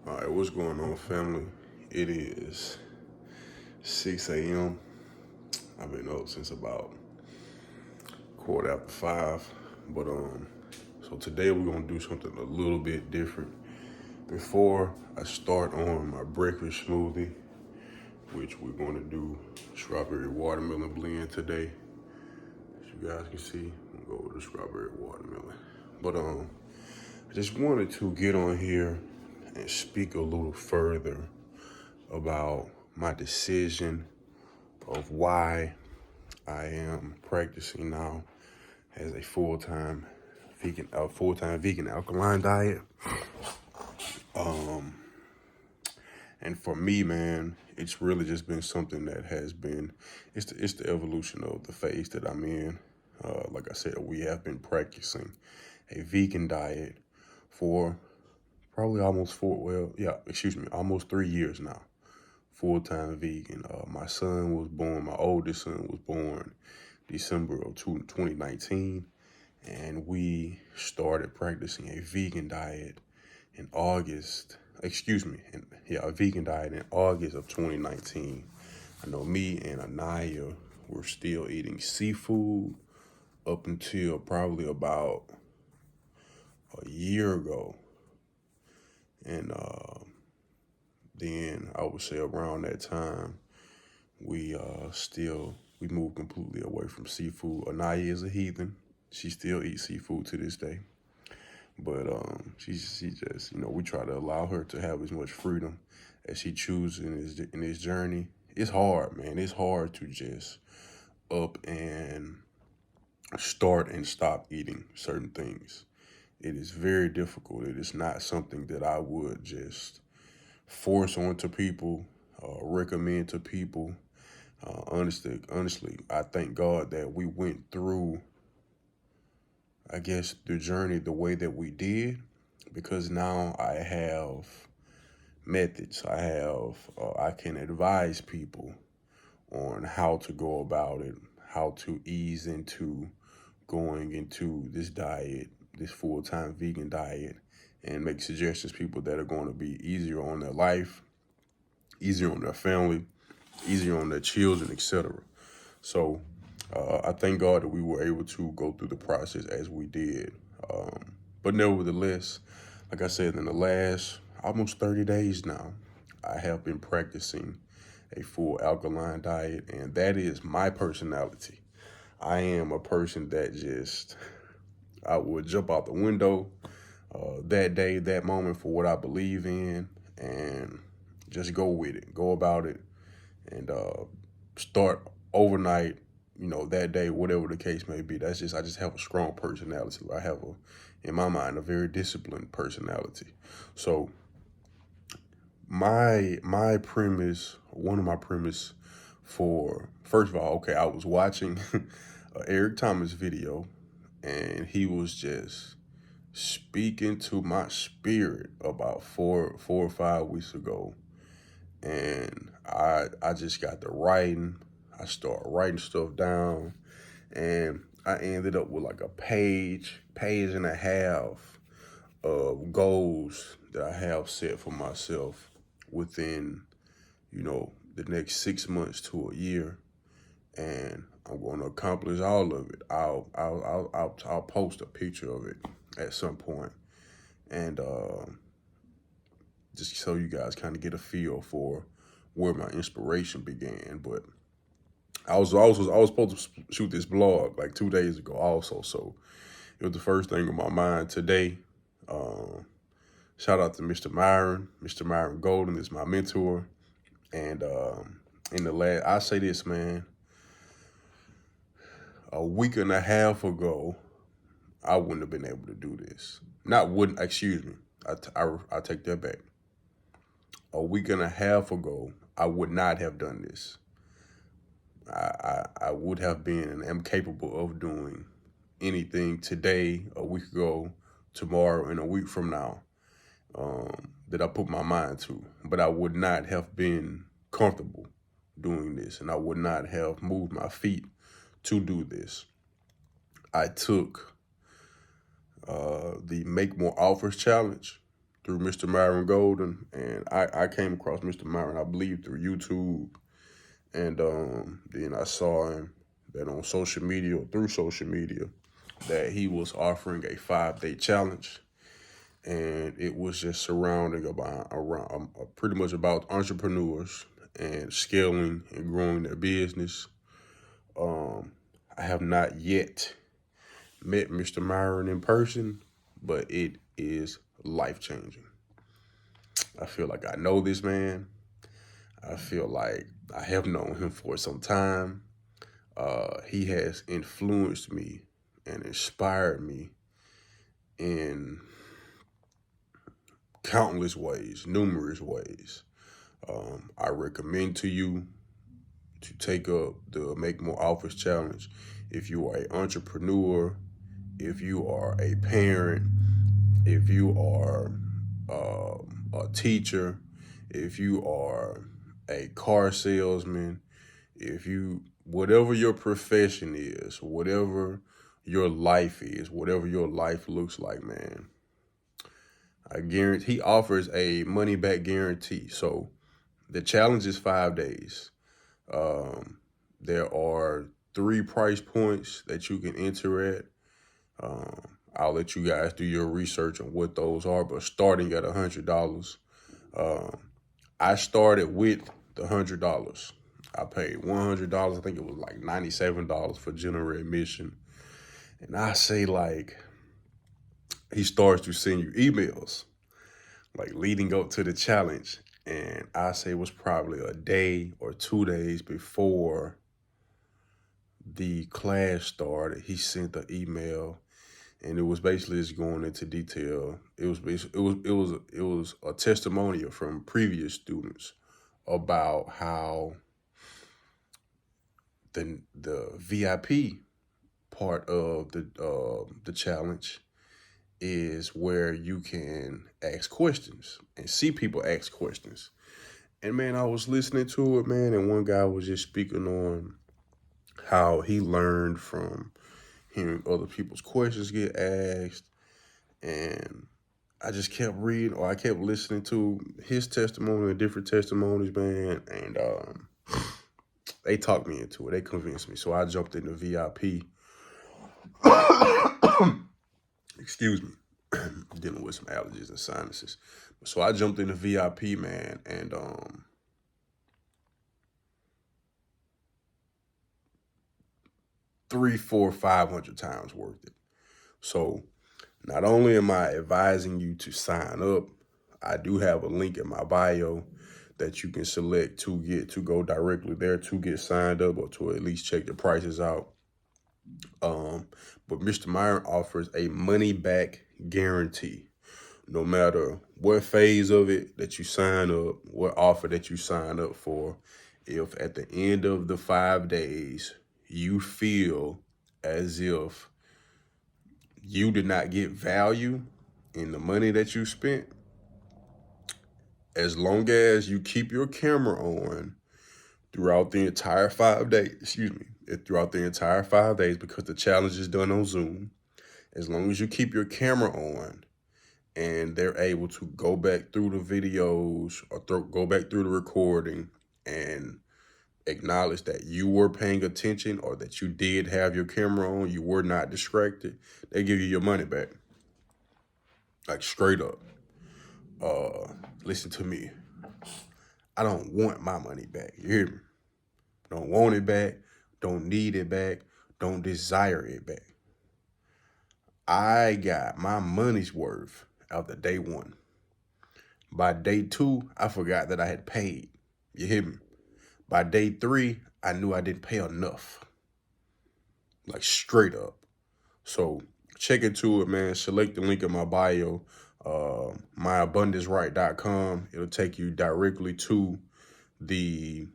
All right, what's going on, family? It is 6 a.m. I've been up since about 5:15. But so today we're gonna do something a little bit different. Before I start on my breakfast smoothie, which we're gonna do strawberry watermelon blend today. As you guys can see, I'm gonna go with the strawberry watermelon. But I just wanted to get on here and speak a little further about my decision of why I am practicing now as a full-time vegan alkaline diet. And for me, man, it's really just been something that has been, it's the evolution of the phase that I'm in. Like I said, we have been practicing a vegan diet for probably almost 3 years now. Full-time vegan. My oldest son was born December of 2019, and we started practicing a vegan diet in a vegan diet in August of 2019. I know me and Anaya were still eating seafood up until probably about a year ago. And then I would say around that time, we moved completely away from seafood. Anaya is a heathen. She still eats seafood to this day. But she just, we try to allow her to have as much freedom as she chooses in this journey. It's hard, man. It's hard to just up and start and stop eating certain things. It is very difficult. It is not something that I would just force onto people, recommend to people. Honestly, I thank God that we went through, I guess, the journey the way that we did, because now I have methods. I can advise people on how to go about it, how to ease into going into this diet, this full-time vegan diet, and make suggestions to people that are going to be easier on their life, easier on their family, easier on their children, etc. So I thank God that we were able to go through the process as we did. But nevertheless, like I said, in the last almost 30 days now, I have been practicing a full alkaline diet, and that is my personality. I am a person that I would jump out the window that day, that moment for what I believe in, and just go with it, go about it, and start overnight, that day, whatever the case may be. I just have a strong personality. I have in my mind, a very disciplined personality. So my premise, one of my premise for, first of all, okay, I was watching Eric Thomas video, and he was just speaking to my spirit about four or 5 weeks ago. And I just got to writing. I started writing stuff down, and I ended up with like a page and a half of goals that I have set for myself within, the next 6 months to a year. And I'm going to accomplish all of it. I'll post a picture of it at some point, and just so you guys kind of get a feel for where my inspiration began. But I was supposed to shoot this blog like 2 days ago also, so it was the first thing on my mind today. Shout out to Mr. Myron Golden is my mentor, and I say this, man, a week and a half ago, I wouldn't have been able to do this. I take that back. A week and a half ago, I would not have done this. I would have been and am capable of doing anything today, a week ago, tomorrow, and a week from now that I put my mind to. But I would not have been comfortable doing this, and I would not have moved my feet to do this. I took the Make More Offers challenge through Mr. Myron Golden, and I came across Mr. Myron, I believe, through YouTube, and then I saw him that on social media, or through social media, that he was offering a 5-day challenge, and it was just surrounding around pretty much about entrepreneurs and scaling and growing their business. I have not yet met Mr. Myron in person, but it is life-changing. I feel like I know this man. I feel like I have known him for some time. He has influenced me and inspired me in countless ways, numerous ways. I recommend to you to take up the Make More Offers Challenge. If you are an entrepreneur, if you are a parent, if you are a teacher, if you are a car salesman, whatever your profession is, whatever your life is, whatever your life looks like, man, I guarantee he offers a money back guarantee. So the challenge is 5 days. There are 3 price points that you can enter at. I'll let you guys do your research on what those are, but starting at $100. I started with the $100. I paid $100. I think it was like $97 for general admission. And I say, like, he starts to send you emails, like leading up to the challenge. And I say it was probably a day or 2 days before the class started. He sent the email, and it was basically just going into detail. It was a testimonial from previous students about how the VIP part of the challenge is where you can ask questions and see people ask questions. And man, I was listening to it, man, and one guy was just speaking on how he learned from hearing other people's questions get asked. And I just kept reading, or I kept listening to his testimony and different testimonies, man. And they talked me into it. They convinced me. So I jumped into VIP. Excuse me. Dealing with some allergies and sinuses. So I jumped into VIP, man, and 300, 400, 500 times worth it. So not only am I advising you to sign up, I do have a link in my bio that you can select to go directly there to get signed up, or to at least check the prices out. But Mr. Myron offers a money back guarantee. No matter what phase of it that you sign up, what offer that you sign up for, if at the end of the 5 days you feel as if you did not get value in the money that you spent, as long as you keep your camera on throughout the entire 5 days, throughout the entire 5 days, because the challenge is done on Zoom, as long as you keep your camera on and they're able to go back through the videos or go back through the recording and acknowledge that you were paying attention, or that you did have your camera on, you were not distracted, they give you your money back. Like, straight up. Listen to me. I don't want my money back. You hear me? Don't want it back. Don't need it back. Don't desire it back. I got my money's worth after day 1. By day 2, I forgot that I had paid. You hear me? By day 3, I knew I didn't pay enough. Like, straight up. So check into it, man. Select the link in my bio, myabundanceright.com. It'll take you directly to the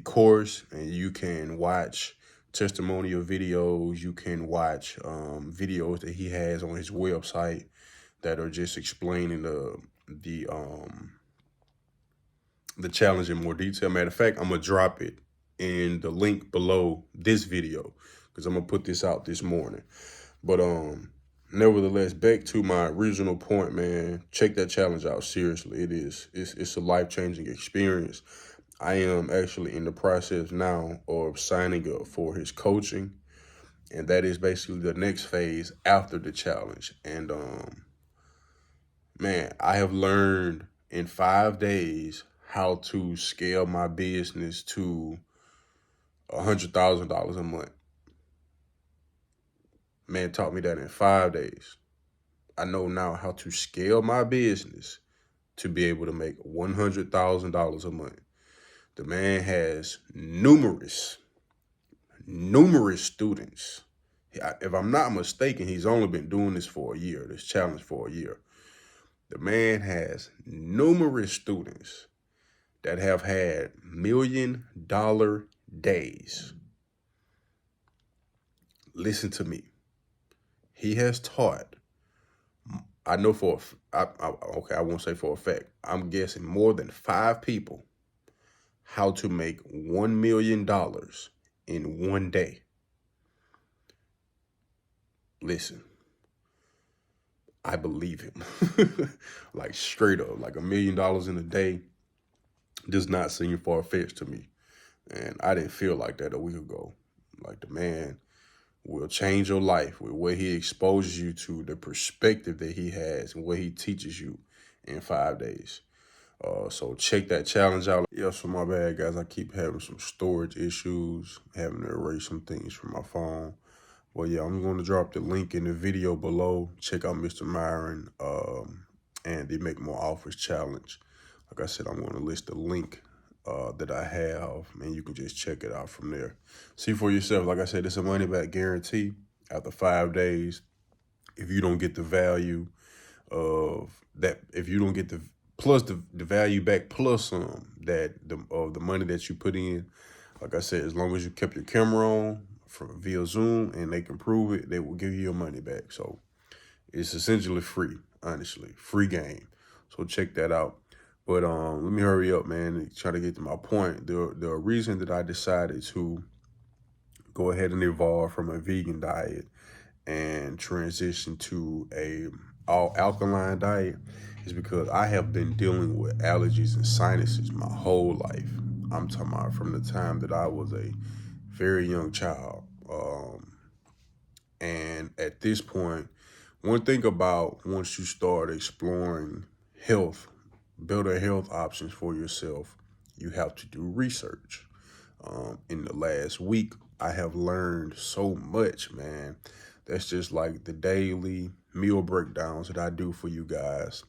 course, and you can watch testimonial videos. You can watch videos that he has on his website that are just explaining the challenge in more detail. Matter of fact, I'm gonna drop it in the link below this video, because I'm gonna put this out this morning. But Nevertheless, back to my original point, man, check that challenge out. Seriously, it is. It's a life-changing experience. I am actually in the process now of signing up for his coaching, and that is basically the next phase after the challenge. And man, I have learned in 5 days how to scale my business to $100,000 a month. Man taught me that in 5 days. I know now how to scale my business to be able to make $100,000 a month. The man has numerous students. If I'm not mistaken, he's only been doing this for a year, this challenge for a year. The man has numerous students that have had $1 million days. Listen to me. He has taught, I know for, okay, I won't say for a fact, I'm guessing more than 5 people how to make $1 million in one day. Listen, I believe him. Like straight up, like $1 million in a day does not seem far-fetched to me. And I didn't feel like that a week ago. Like the man will change your life with what he exposes you to, the perspective that he has and what he teaches you in 5 days. So check that challenge out. Yeah, so my bad, guys. I keep having some storage issues, having to erase some things from my phone. Well, yeah, I'm going to drop the link in the video below. Check out Mr. Myron and the Make More Offers Challenge. Like I said, I'm going to list the link that I have, and you can just check it out from there. See for yourself. Like I said, it's a money-back guarantee after 5 days. If you don't get the value of that, if you don't get the plus the value back plus some of the money that you put in, like I said, as long as you kept your camera on via Zoom and they can prove it, they will give you your money back. So it's essentially free, honestly, free game. So check that out. But let me hurry up, man, and try to get to my point. The reason that I decided to go ahead and evolve from a vegan diet and transition to a all alkaline diet is because I have been dealing with allergies and sinuses my whole life. I'm talking about from the time that I was a very young child. And at this point, one thing about once you start exploring health, better health options for yourself, you have to do research. In the last week, I have learned so much, man. That's just like the daily meal breakdowns that I do for you guys.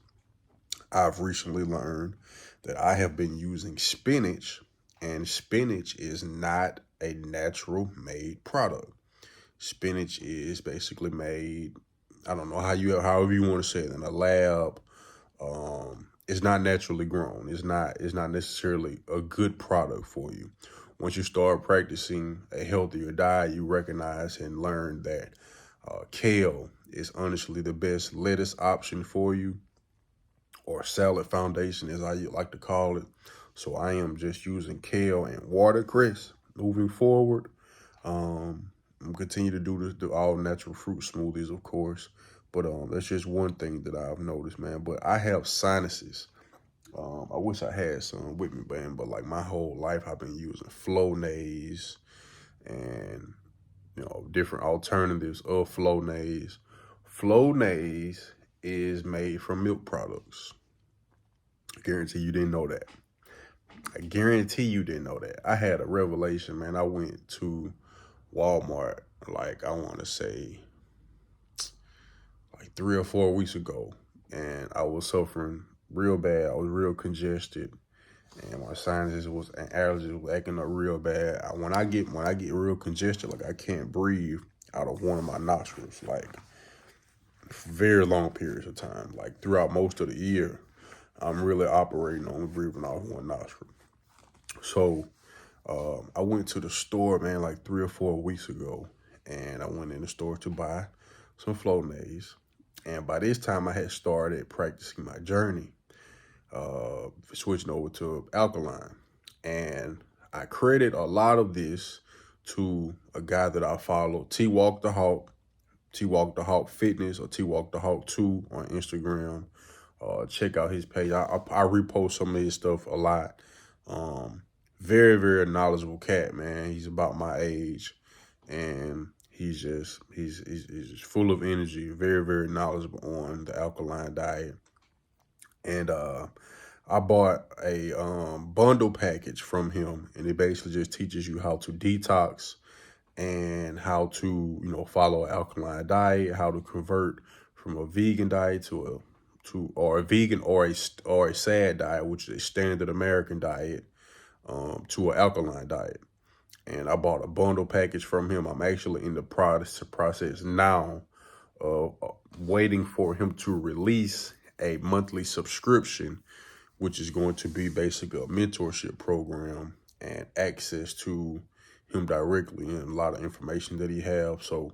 I've recently learned that I have been using spinach, and spinach is not a natural made product. Spinach is basically made, I don't know however you want to say it, in a lab. It's not naturally grown. It's not necessarily a good product for you. Once you start practicing a healthier diet, you recognize and learn that kale is honestly the best lettuce option for you, or salad foundation as I like to call it. So I am just using kale and watercress moving forward. I'm continue to do the all natural fruit smoothies, of course. But that's just one thing that I've noticed, man. But I have sinuses. I wish I had some with me, man. But like my whole life, I've been using Flonase and different alternatives of Flonase. Flonase is made from milk products. I guarantee you didn't know that. I guarantee you didn't know that. I had a revelation, man. I went to Walmart, like I want to say like 3 or 4 weeks ago, and I was suffering real bad. I was real congested, and my sinuses and allergies was acting up real bad. When I get real congested, like I can't breathe out of one of my nostrils, like very long periods of time, like throughout most of the year. I'm really operating on breathing off one nostril. So I went to the store, man, like 3 or 4 weeks ago, and I went in the store to buy some Flonase. And by this time, I had started practicing my journey, switching over to alkaline. And I credit a lot of this to a guy that I follow, T Walk the Hawk. T-Walk the Hawk Fitness or T-Walk the Hawk 2 on Instagram. Check out his page. I repost some of his stuff a lot. Very, very knowledgeable cat, man. He's about my age, and he's just full of energy. Very, very knowledgeable on the alkaline diet. And I bought a bundle package from him, and it basically just teaches you how to detox and how to, follow an alkaline diet, how to convert from a vegan diet to a vegan or a SAD diet, which is a standard American diet, to an alkaline diet. And I bought a bundle package from him. I'm actually in the process now of waiting for him to release a monthly subscription, which is going to be basically a mentorship program and access to him directly and a lot of information that he have. So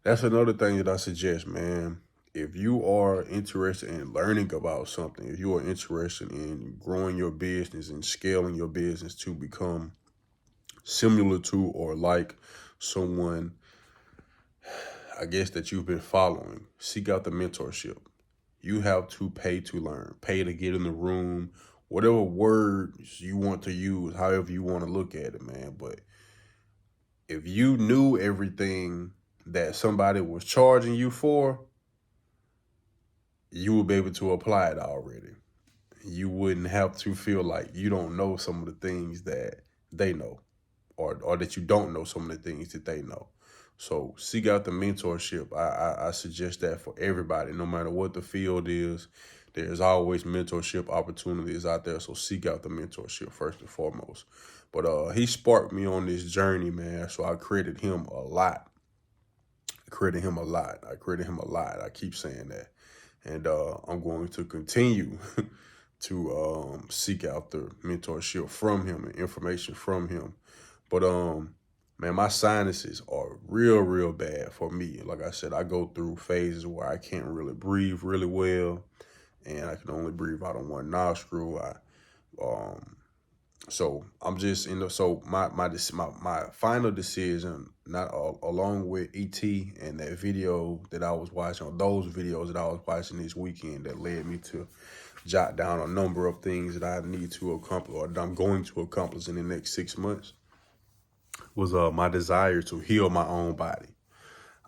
that's another thing that I suggest, man. If you are interested in learning about something, if you are interested in growing your business and scaling your business to become similar to or like someone, I guess, that you've been following, seek out the mentorship. You have to pay to learn, pay to get in the room, whatever words you want to use, however you want to look at it, man. But if you knew everything that somebody was charging you for, you would be able to apply it already. You wouldn't have to feel like you don't know some of the things that they know, or that you don't know some of the things that they know. So seek out the mentorship. I suggest that for everybody, no matter what the field is. There's always mentorship opportunities out there. So seek out the mentorship first and foremost. But he sparked me on this journey, man. So I credit him a lot. I keep saying that. And I'm going to continue to seek out the mentorship from him and information from him. But man, my sinuses are real bad for me. Like I said, I go through phases where I can't really breathe really well, and I can only breathe out of one nostril. So I'm just so my final decision, not along with ET and that video that I was watching, or those videos that I was watching this weekend that led me to jot down a number of things that I need to accomplish, or that I'm going to accomplish in the next 6 months, was my desire to heal my own body.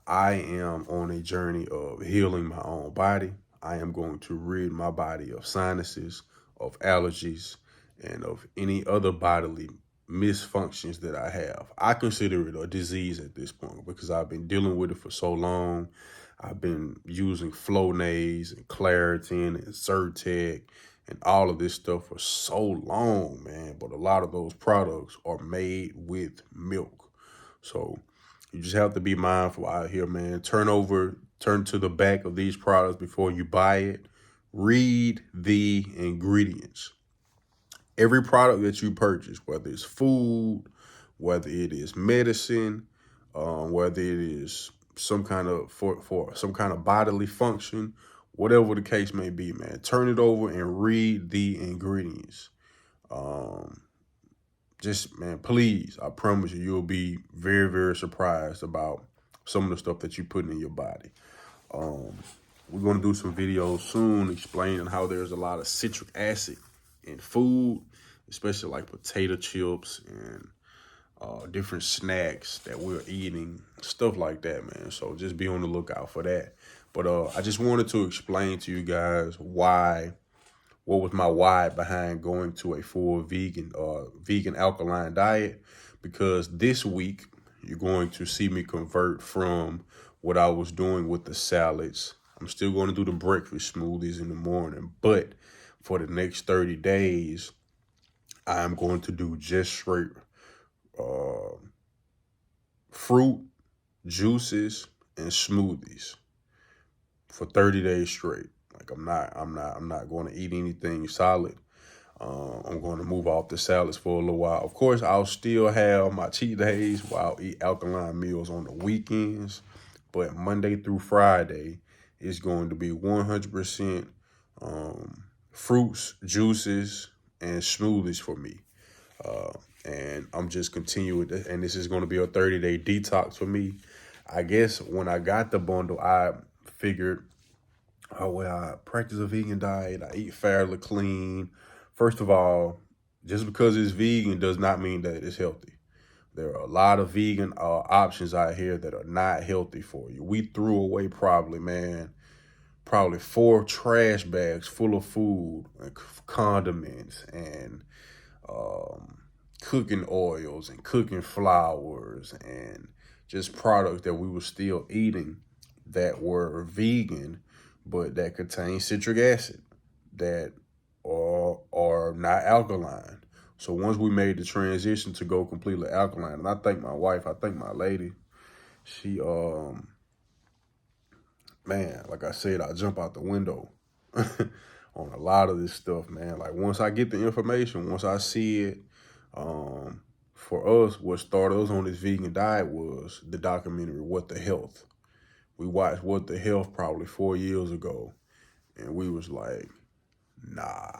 I am on a journey of healing my own body. I am going to rid my body of sinuses, of allergies, and of any other bodily misfunctions that I have. I consider it a disease at this point because I've been dealing with it for so long. I've been using Flonase and Claritin and Zyrtec and all of this stuff for so long, man. But a lot of those products are made with milk. So you just have to be mindful out here, man. Turn to the back of these products before you buy it. Read the ingredients. Every product that you purchase, whether it's food, whether it is medicine, whether it is some kind of for some kind of bodily function, whatever the case may be, man, turn it over and read the ingredients. Man, please, I promise you'll be very surprised about some of the stuff that you're putting in your body. We're going to do some videos soon explaining how there's a lot of citric acid in food, especially like potato chips and different snacks that we're eating, stuff like that, man. So just be on the lookout for that. But I just wanted to explain to you guys what was my why behind going to a full vegan alkaline diet, because this week you're going to see me convert from what I was doing with the salads. I'm still going to do the breakfast smoothies in the morning, but for the next 30 days, I'm going to do just straight fruit, juices, and smoothies for 30 days straight. Like I'm not going to eat anything solid. I'm going to move off the salads for a little while. Of course, I'll still have my cheat days where I'll eat alkaline meals on the weekends, but Monday through Friday is going to be 100% fruits, juices, and smoothies for me. And I'm just continuing, and this is going to be a 30-day detox for me. I guess when I got the bundle, I figured, oh, well, I practice a vegan diet. I eat fairly clean. First of all, just because it's vegan does not mean that it's healthy. There are a lot of vegan options out here that are not healthy for you. We threw away probably 4 trash bags full of food and condiments and um, cooking oils and cooking flours and just products that we were still eating that were vegan, but that contain citric acid that are not alkaline. So once we made the transition to go completely alkaline, and I thank my wife, I thank my lady, she man, like I said, I jump out the window on a lot of this stuff, man. Like once I get the information, once I see it, for us, what started us on this vegan diet was the documentary What the Health. We watched What the Health probably 4 years ago, and we was like, nah.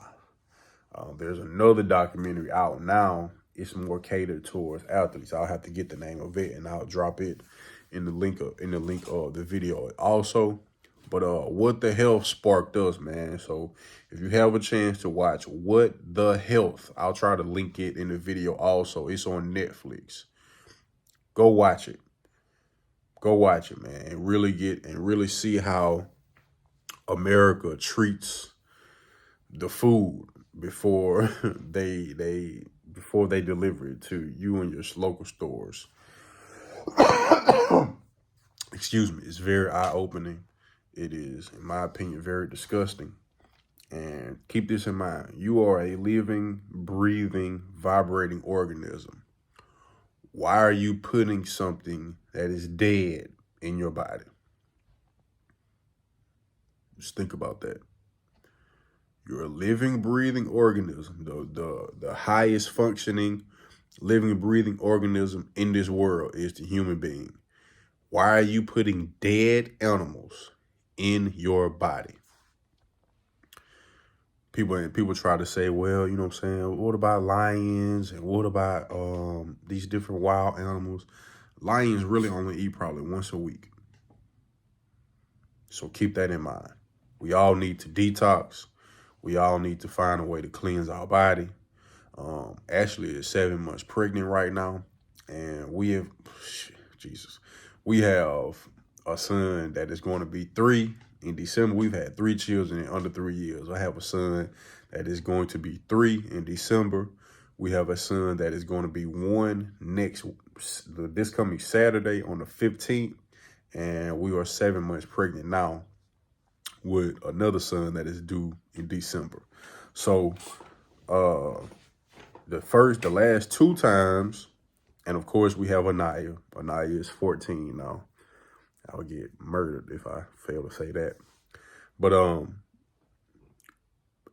There's another documentary out now. It's more catered towards athletes. I'll have to get the name of it and I'll drop it in the link of the video also. But What the Health sparked us, man. So if you have a chance to watch What the Health, I'll try to link it in the video also. It's on Netflix. Go watch it. Go watch it, man, and really see how America treats the food before they deliver it to you in your local stores. Excuse me. It's very eye-opening. It is, in my opinion, very disgusting. And keep this in mind. You are a living, breathing, vibrating organism. Why are you putting something that is dead in your body? Just think about that. You're a living, breathing organism, the highest functioning living, breathing organism in this world is the human being. Why are you putting dead animals in your body? People try to say, well, you know what I'm saying? What about lions and what about these different wild animals? Lions really only eat probably once a week. So keep that in mind. We all need to detox. We all need to find a way to cleanse our body. Ashley is 7 months pregnant right now, and we have a son that is going to be 3 in December. We've had 3 children in under 3 years. I have a son that is going to be 3 in December. We have a son that is going to be 1 this coming Saturday on the 15th, and we are 7 months pregnant now with another son that is due in December. So the last 2 times, and of course we have Anaya. Anaya is 14 now. I would get murdered if I fail to say that. But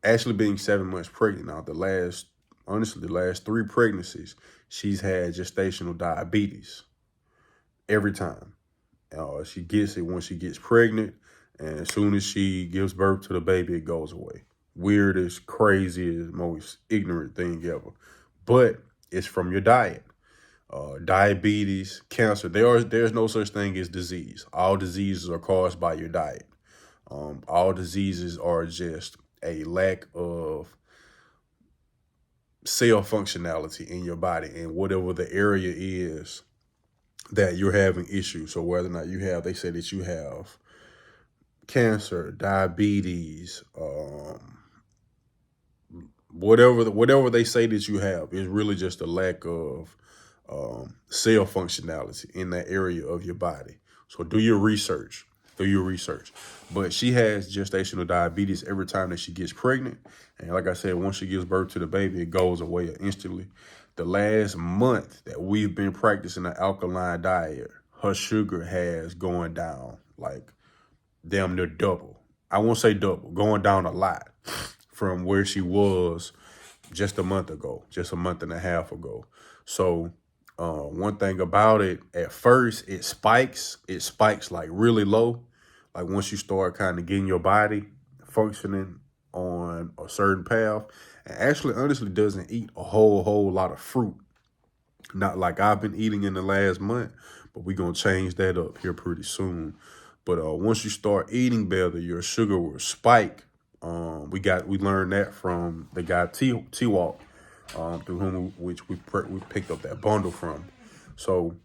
Ashley being 7 months pregnant now, the last 3 pregnancies, she's had gestational diabetes every time. She gets it when she gets pregnant, and as soon as she gives birth to the baby, it goes away. Weirdest, craziest, most ignorant thing ever. But it's from your diet. Diabetes, cancer, there's no such thing as disease. All diseases are caused by your diet. All diseases are just a lack of cell functionality in your body, and whatever the area is that you're having issues. So whether or not they say that you have cancer, diabetes, whatever they say that you have is really just a lack of cell functionality in that area of your body. So do your research. But she has gestational diabetes every time that she gets pregnant. And like I said, once she gives birth to the baby, it goes away instantly. The last month that we've been practicing the alkaline diet, her sugar has gone down like damn near double. I won't say double, going down a lot from where she was just a month and a half ago. So one thing about it, at first it spikes like really low. Like once you start kind of getting your body functioning on a certain path, and actually honestly doesn't eat a whole lot of fruit. Not like I've been eating in the last month, but we're going to change that up here pretty soon. But once you start eating better, your sugar will spike. We learned that from the guy T Walk, through whom which we picked up that bundle from. So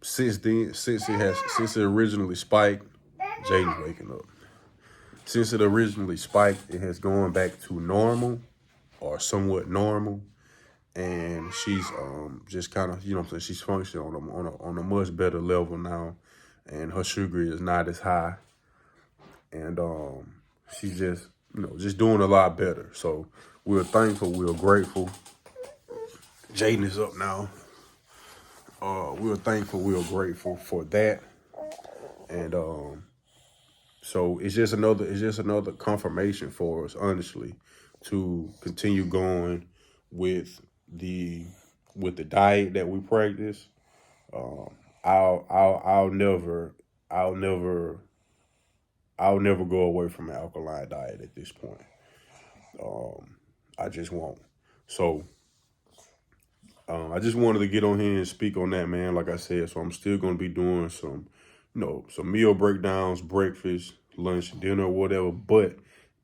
since then, since it originally spiked, Jaden's waking up. Since it originally spiked, it has gone back to normal or somewhat normal, and she's just kind of, you know what I'm saying, she's functioning on a much better level now, and her sugar is not as high, and she's just, you know, just doing a lot better. So we're thankful, we're grateful. Jaden is up now. We're thankful, we're grateful for that, and so it's just another confirmation for us, honestly, to continue going with the diet that we practice. I'll never go away from an alkaline diet at this point. I just won't. So I just wanted to get on here and speak on that, man. Like I said, so I'm still going to be doing some, you know, some meal breakdowns, breakfast, lunch, dinner, whatever. But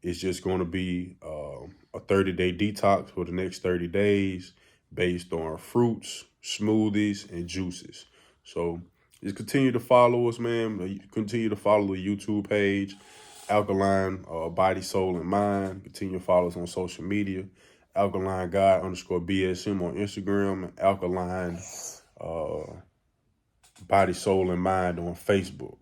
it's just going to be a 30-day detox for the next 30 days based on fruits, smoothies, and juices. So just continue to follow us, man. Continue to follow the YouTube page, Alkaline Body, Soul, and Mind. Continue to follow us on social media. Alkaline God _BSM on Instagram, and Alkaline Body, Soul, and Mind on Facebook.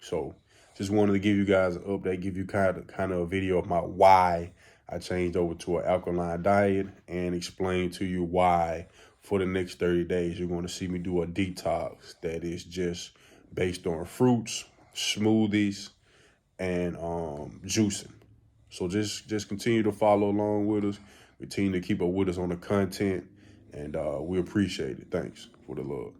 So just wanted to give you guys an update, give you kind of a video of my why I changed over to an alkaline diet, and explain to you why for the next 30 days you're going to see me do a detox that is just based on fruits, smoothies, and juicing. So just continue to follow along with us. Continue to keep up with us on the content, and we appreciate it. Thanks for the love.